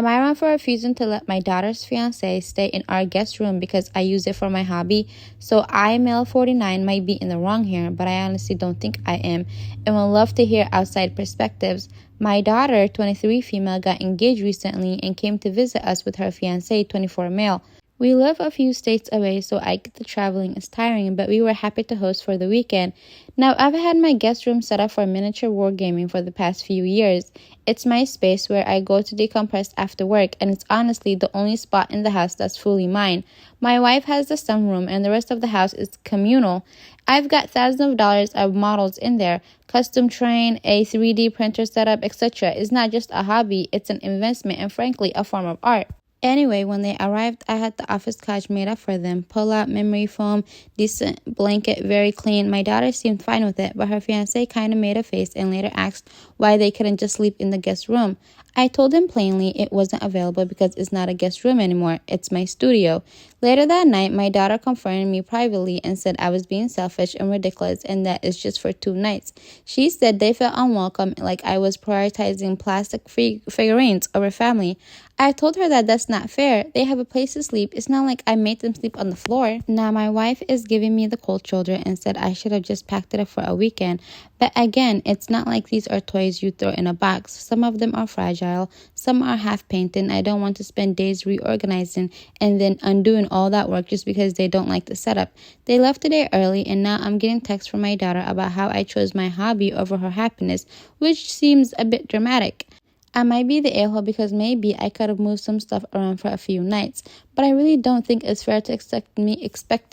Am I wrong for refusing to let my daughter's fiance stay in our guest room because I use it for my hobby? So I, male 49, might be in the wrong here, but I honestly don't think I am, and would love to hear outside perspectives. My daughter, 23 female, got engaged recently and came to visit us with her fiance, 24 male. We live a few states away, so I get the traveling is tiring, but we were happy to host for the weekend. Now, I've had my guest room set up for miniature wargaming for the past few years. It's my space where I go to decompress after work, and it's honestly the only spot in the house that's fully mine. My wife has the sunroom, and the rest of the house is communal. I've got thousands of dollars of models in there, custom train, a 3D printer setup, etc. It's not just a hobby, it's an investment and frankly a form of art. Anyway, when they arrived, I had the office couch made up for them. Pull-out memory foam, decent blanket, very clean. My daughter seemed fine with it, but her fiancé kind of made a face and later asked why they couldn't just sleep in the guest room. I told him plainly it wasn't available because it's not a guest room anymore. It's my studio. Later that night, my daughter confronted me privately and said I was being selfish and ridiculous and that it's just for 2 nights. She said they felt unwelcome, like I was prioritizing plastic-free figurines over family. I told her that that's not fair. They have a place to sleep. It's not like I made them sleep on the floor. Now, my wife is giving me the cold shoulder and said I should have just packed it up for a weekend. But again, it's not like these are toys you throw in a box. Some of them are fragile. Some are half-painted. I don't want to spend days reorganizing and then undoing all that work just because they don't like the setup. They left today early, and now I'm getting texts from my daughter about how I chose my hobby over her happiness, which seems a bit dramatic. I might be the a-hole because maybe I could have moved some stuff around for a few nights, but I really don't think it's fair to expect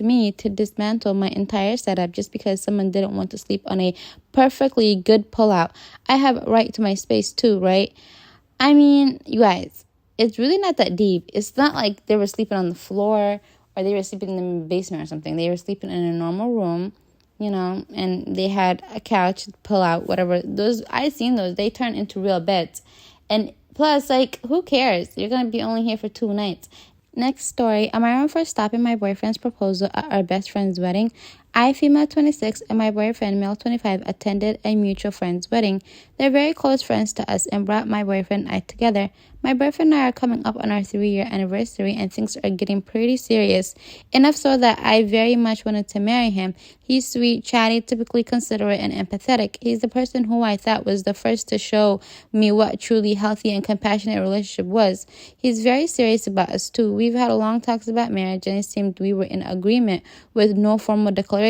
me to dismantle my entire setup just because someone didn't want to sleep on a perfectly good pullout. I have a right to my space too, right? I mean, you guys, it's really not that deep. It's not like they were sleeping on the floor or they were sleeping in the basement or something. They were sleeping in a normal room, and they had a couch, pull out, whatever. Those, I seen those. They turn into real beds. And plus, who cares? You're going to be only here for 2 nights. Next story, am I wrong for stopping my boyfriend's proposal at our best friend's wedding? I, female 26, and my boyfriend, male 25, attended a mutual friend's wedding. They're very close friends to us and brought my boyfriend and I together. My boyfriend and I are coming up on our 3-year anniversary and things are getting pretty serious. Enough so that I very much wanted to marry him. He's sweet, chatty, typically considerate, and empathetic. He's the person who I thought was the first to show me what a truly healthy and compassionate relationship was. He's very serious about us too. We've had long talks about marriage and it seemed we were in agreement with no formal declaration.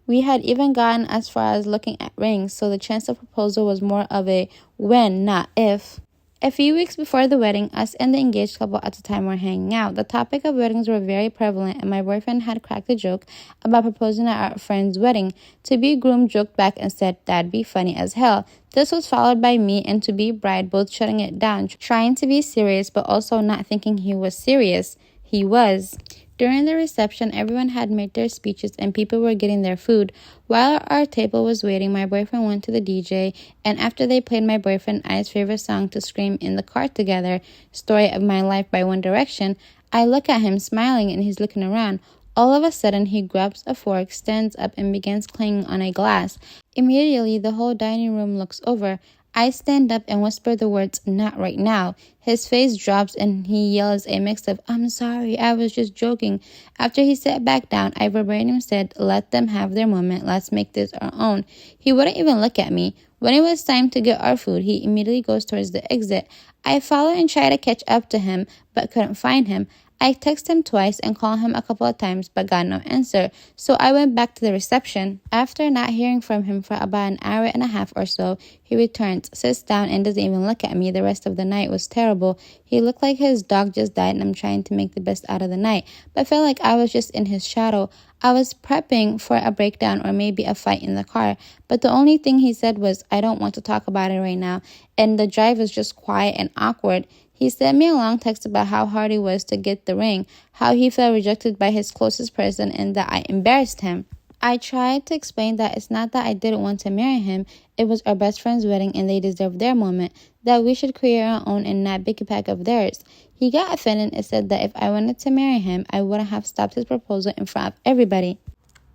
We had even gotten as far as looking at rings, so the chance of proposal was more of a when, not if. A few weeks before the wedding, us and the engaged couple at the time were hanging out. The topic of weddings were very prevalent, and my boyfriend had cracked a joke about proposing at our friend's wedding. To-be groom joked back and said that'd be funny as hell. This was followed by me and to-be bride both shutting it down, trying to be serious but also not thinking he was serious. He was. During the reception, everyone had made their speeches and people were getting their food. While our table was waiting, my boyfriend went to the DJ, and after they played my boyfriend and I's favorite song to scream in the car together, Story of My Life by One Direction, I look at him smiling and he's looking around. All of a sudden, he grabs a fork, stands up, and begins clanging on a glass. Immediately, the whole dining room looks over. I stand up and whisper the words, "Not right now." His face drops and he yells a mix of, "I'm sorry, I was just joking." After he sat back down, I verbatim said, "Let them have their moment. Let's make this our own." He wouldn't even look at me. When it was time to get our food, he immediately goes towards the exit. I follow and try to catch up to him, but couldn't find him. I text him twice and call him a couple of times but got no answer, so I went back to the reception. After not hearing from him for about an hour and a half or so, he returns, sits down, and doesn't even look at me. The rest of the night was terrible. He looked like his dog just died and I'm trying to make the best out of the night, but felt like I was just in his shadow. I was prepping for a breakdown or maybe a fight in the car, but the only thing he said was, "I don't want to talk about it right now," and the drive was just quiet and awkward. He sent me a long text about how hard it was to get the ring, how he felt rejected by his closest person, and that I embarrassed him. I tried to explain that it's not that I didn't want to marry him, it was our best friend's wedding and they deserved their moment, that we should create our own and not piggyback of theirs. He got offended and said that if I wanted to marry him, I wouldn't have stopped his proposal in front of everybody.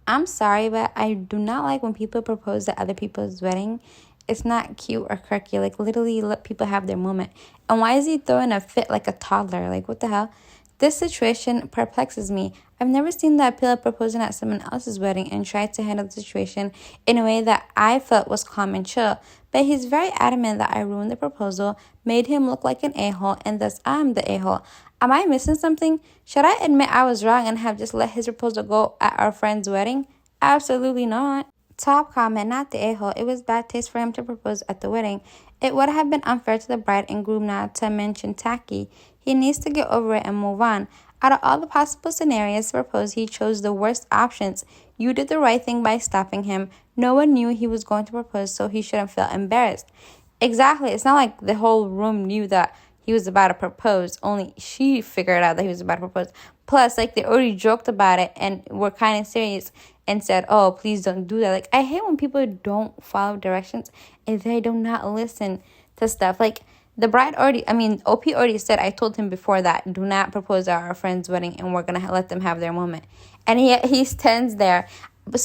I'm sorry, but I do not like when people propose at other people's wedding. It's not cute or quirky. Like, literally let people have their moment. And why is he throwing a fit like a toddler? Like, what the hell? This situation perplexes me. I've never seen that pillow proposing at someone else's wedding and tried to handle the situation in a way that I felt was calm and chill. But he's very adamant that I ruined the proposal, made him look like an a-hole, and thus I'm the a-hole. Am I missing something? Should I admit I was wrong and have just let his proposal go at our friend's wedding? Absolutely not. Top comment, not the a-hole. It was bad taste for him to propose at the wedding. It would have been unfair to the bride and groom not to mention tacky. He needs to get over it and move on. Out of all the possible scenarios to propose, he chose the worst options. You did the right thing by stopping him. No one knew he was going to propose, so he shouldn't feel embarrassed. Exactly. It's not like the whole room knew that he was about to propose. Only she figured out that he was about to propose. Plus, like, they already joked about it and were kind of serious and said, oh, please don't do that. Like, I hate when people don't follow directions and they do not listen to stuff. Like, the bride OP already said, I told him before that, do not propose at our friend's wedding and we're going to let them have their moment. And he stands there. But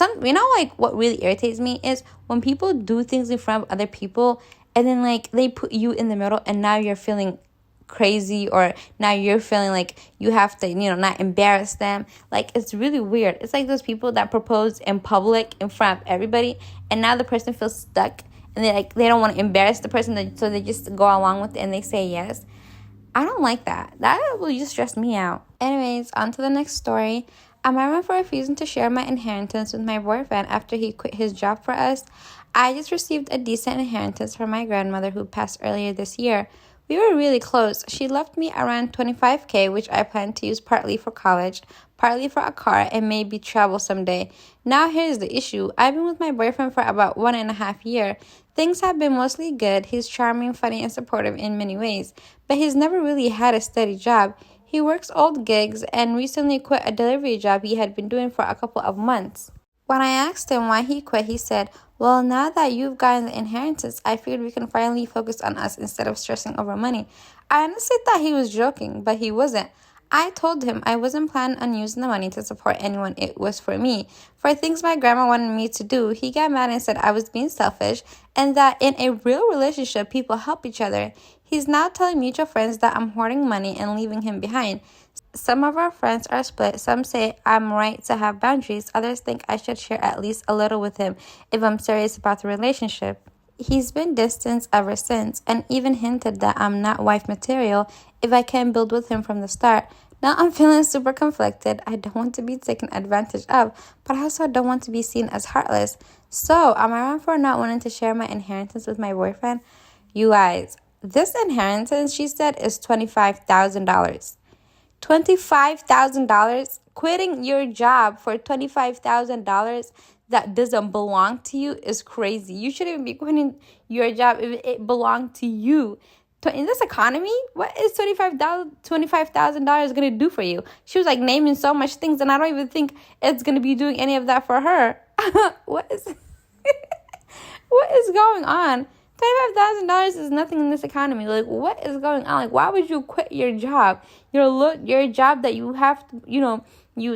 like, what really irritates me is when people do things in front of other people and then, like, they put you in the middle and now you're feeling crazy, or now you're feeling like you have to, not embarrass them. Like, it's really weird. It's like those people that propose in public in front of everybody, and now the person feels stuck, and they don't want to embarrass the person, so they just go along with it and they say yes. I don't like that. That will just stress me out. Anyways, on to the next story. Am I wrong for refusing to share my inheritance with my boyfriend after he quit his job for us? I just received a decent inheritance from my grandmother who passed earlier this year. We were really close. She left me around $25,000, which I plan to use partly for college, partly for a car, and maybe travel someday. Now here's the issue. I've been with my boyfriend for about 1.5 years. Things have been mostly good. He's charming, funny, and supportive in many ways, but he's never really had a steady job. He works odd gigs and recently quit a delivery job he had been doing for a couple of months. When I asked him why he quit, he said, well, now that you've gotten the inheritance, I figured we can finally focus on us instead of stressing over money. I honestly thought he was joking, but he wasn't. I told him I wasn't planning on using the money to support anyone. It was for me. For things my grandma wanted me to do, he got mad and said I was being selfish and that in a real relationship, people help each other. He's now telling mutual friends that I'm hoarding money and leaving him behind. Some of our friends are split. Some say I'm right to have boundaries. Others think I should share at least a little with him if I'm serious about the relationship. He's been distant ever since and even hinted that I'm not wife material if I can't build with him from the start. Now I'm feeling super conflicted. I don't want to be taken advantage of, but I also don't want to be seen as heartless. So, am I wrong for not wanting to share my inheritance with my boyfriend? You guys, this inheritance, she said, is $25,000. $25,000? Quitting your job for $25,000 that doesn't belong to you is crazy. You shouldn't even be quitting your job if it belonged to you. In this economy, what is $25,000 going to do for you? She was like naming so much things, and I don't even think it's going to be doing any of that for her. What is what is going on? $25,000 is nothing in this economy. Like, what is going on? Like, why would you quit your job? Your job that you have to,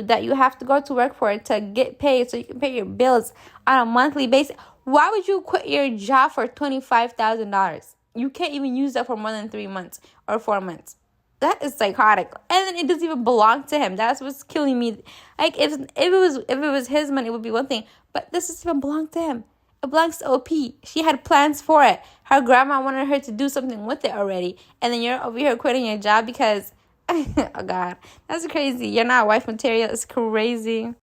that you have to go to work for to get paid so you can pay your bills on a monthly basis. Why would you quit your job for $25,000? You can't even use that for more than 3 months or 4 months. That is psychotic. And then it doesn't even belong to him. That's what's killing me. Like, if it was his money, it would be one thing. But this doesn't even belong to him. It belongs to OP. She had plans for it. Her grandma wanted her to do something with it already. And then you're over here quitting your job because, oh God, that's crazy. You're not wife material. It's crazy.